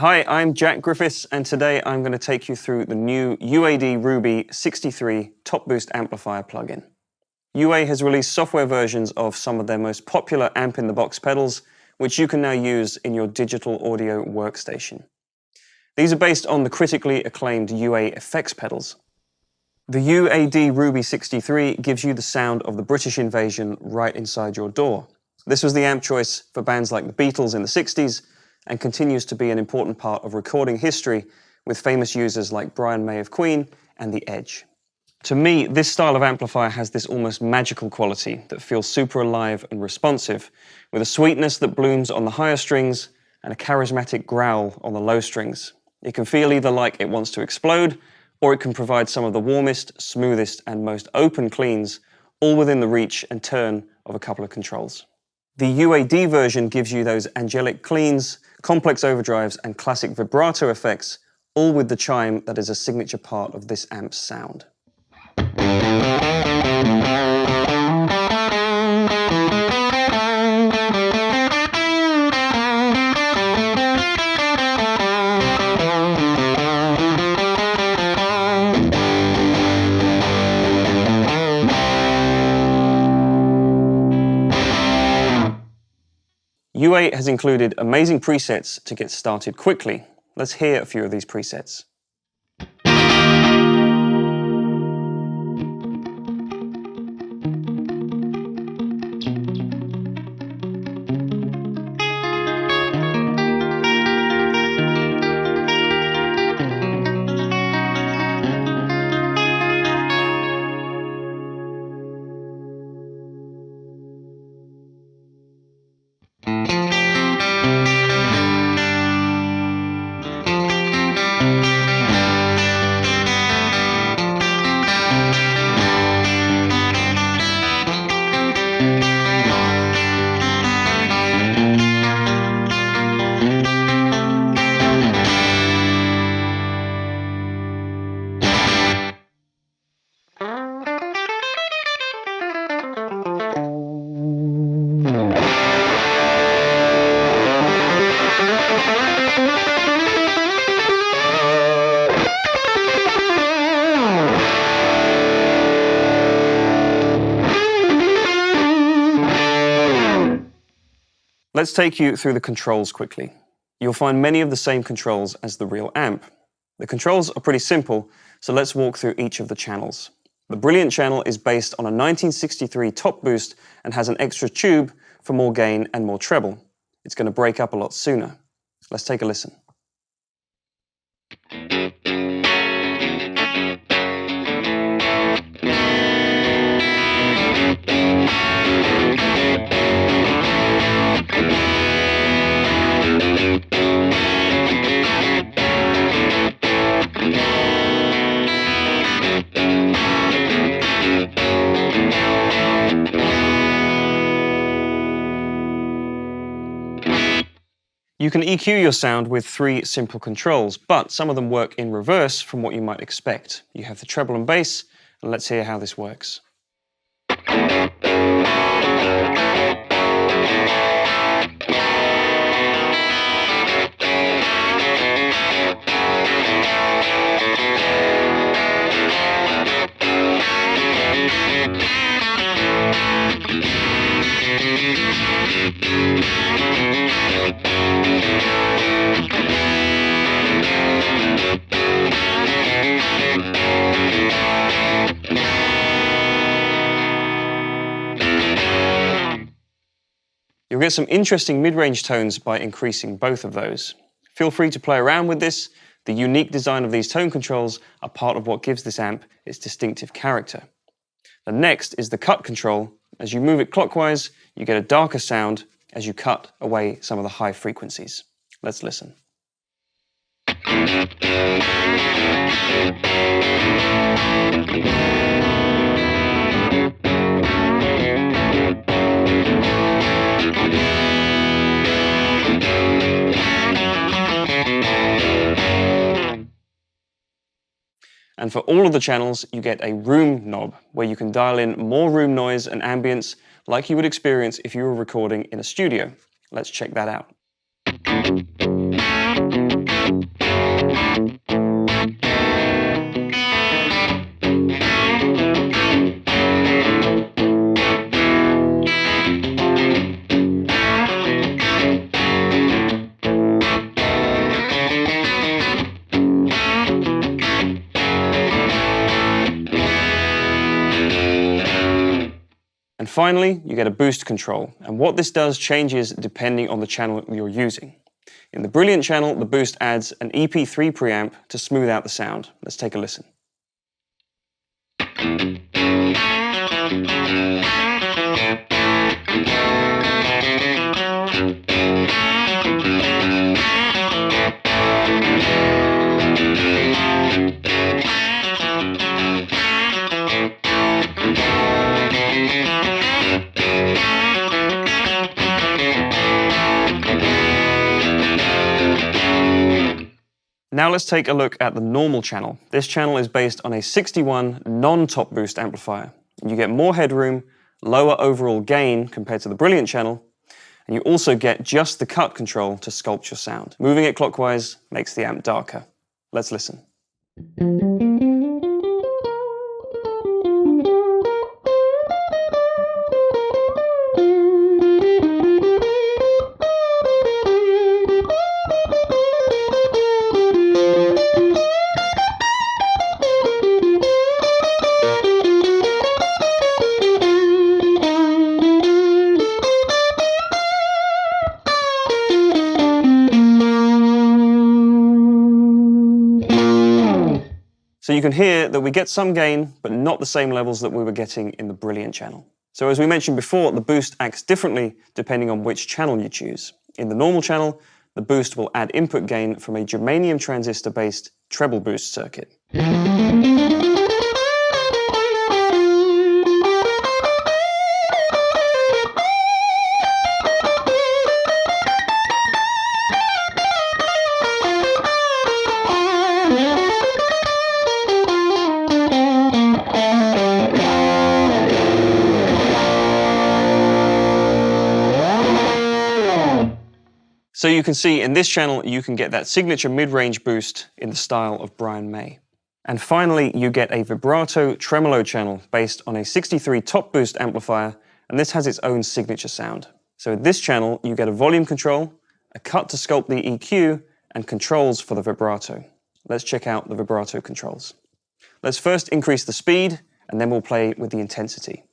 Hi, I'm Jack Griffiths, and today I'm going to take you through the new UAD Ruby 63 Top Boost Amplifier plugin. UA has released software versions of some of their most popular amp-in-the-box pedals, which you can now use in your digital audio workstation. These are based on the critically acclaimed UA effects pedals. The UAD Ruby 63 gives you the sound of the British invasion right inside your door. This was the amp choice for bands like the Beatles in the 60s, and continues to be an important part of recording history with famous users like Brian May of Queen and The Edge. To me, this style of amplifier has this almost magical quality that feels super alive and responsive, with a sweetness that blooms on the higher strings and a charismatic growl on the low strings. It can feel either like it wants to explode, or it can provide some of the warmest, smoothest, and most open cleans, all within the reach and turn of a couple of controls. The UAD version gives you those angelic cleans, complex overdrives, and classic vibrato effects, all with the chime that is a signature part of this amp's sound. UA has included amazing presets to get started quickly. Let's hear a few of these presets. Let's take you through the controls quickly. You'll find many of the same controls as the real amp. The controls are pretty simple, so let's walk through each of the channels. The Brilliant channel is based on a 1963 top boost and has an extra tube for more gain and more treble. It's going to break up a lot sooner. Let's take a listen. You can EQ your sound with 3 simple controls, but some of them work in reverse from what you might expect. You have the treble and bass, and let's hear how this works. You'll get some interesting mid-range tones by increasing both of those. Feel free to play around with this. The unique design of these tone controls are part of what gives this amp its distinctive character. The next is the cut control. As you move it clockwise, you get a darker sound as you cut away some of the high frequencies. Let's listen. And for all of the channels, you get a room knob where you can dial in more room noise and ambience like you would experience if you were recording in a studio. Let's check that out. And finally, you get a boost control. And what this does changes depending on the channel you're using. In the Brilliant channel, the boost adds an EP3 preamp to smooth out the sound. Let's take a listen. Now let's take a look at the normal channel. This channel is based on a 61 non-top boost amplifier. You get more headroom, lower overall gain compared to the Brilliant channel, and you also get just the cut control to sculpt your sound. Moving it clockwise makes the amp darker. Let's listen. So you can hear that we get some gain, but not the same levels that we were getting in the Brilliant channel. So as we mentioned before, the boost acts differently depending on which channel you choose. In the normal channel, the boost will add input gain from a germanium transistor-based treble boost circuit. So you can see in this channel, you can get that signature mid-range boost in the style of Brian May. And finally, you get a vibrato tremolo channel based on a 63 top boost amplifier, and this has its own signature sound. So in this channel, you get a volume control, a cut to sculpt the EQ, and controls for the vibrato. Let's check out the vibrato controls. Let's first increase the speed, and then we'll play with the intensity.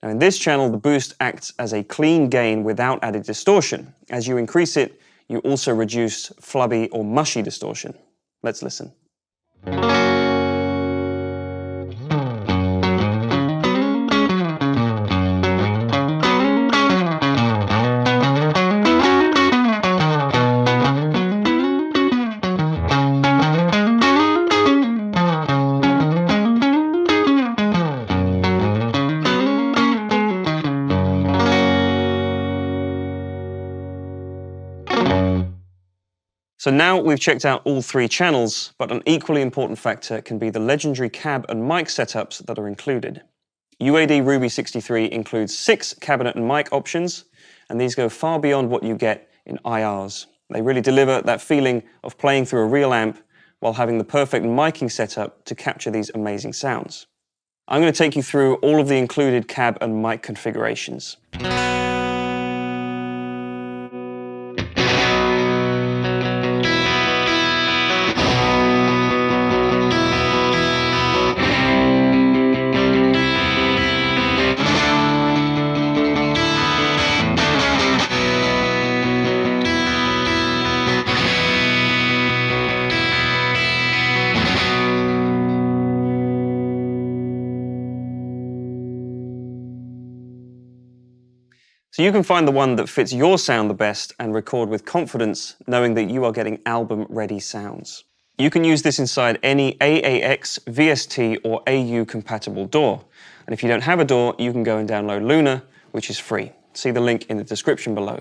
Now in this channel, the boost acts as a clean gain without added distortion. As you increase it, you also reduce flubby or mushy distortion. Let's listen. So now we've checked out all three channels, but an equally important factor can be the legendary cab and mic setups that are included. UAD Ruby 63 includes 6 cabinet and mic options, and these go far beyond what you get in IRs. They really deliver that feeling of playing through a real amp while having the perfect miking setup to capture these amazing sounds. I'm going to take you through all of the included cab and mic configurations. so you can find the one that fits your sound the best and record with confidence, knowing that you are getting album-ready sounds. You can use this inside any AAX, VST, or AU compatible DAW. And if you don't have a DAW, you can go and download Luna, which is free. See the link in the description below.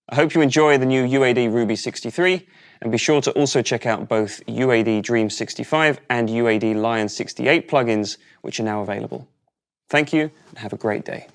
I hope you enjoy the new UAD Ruby 63, and be sure to also check out both UAD Dream 65 and UAD Lion 68 plugins, which are now available. Thank you, and have a great day.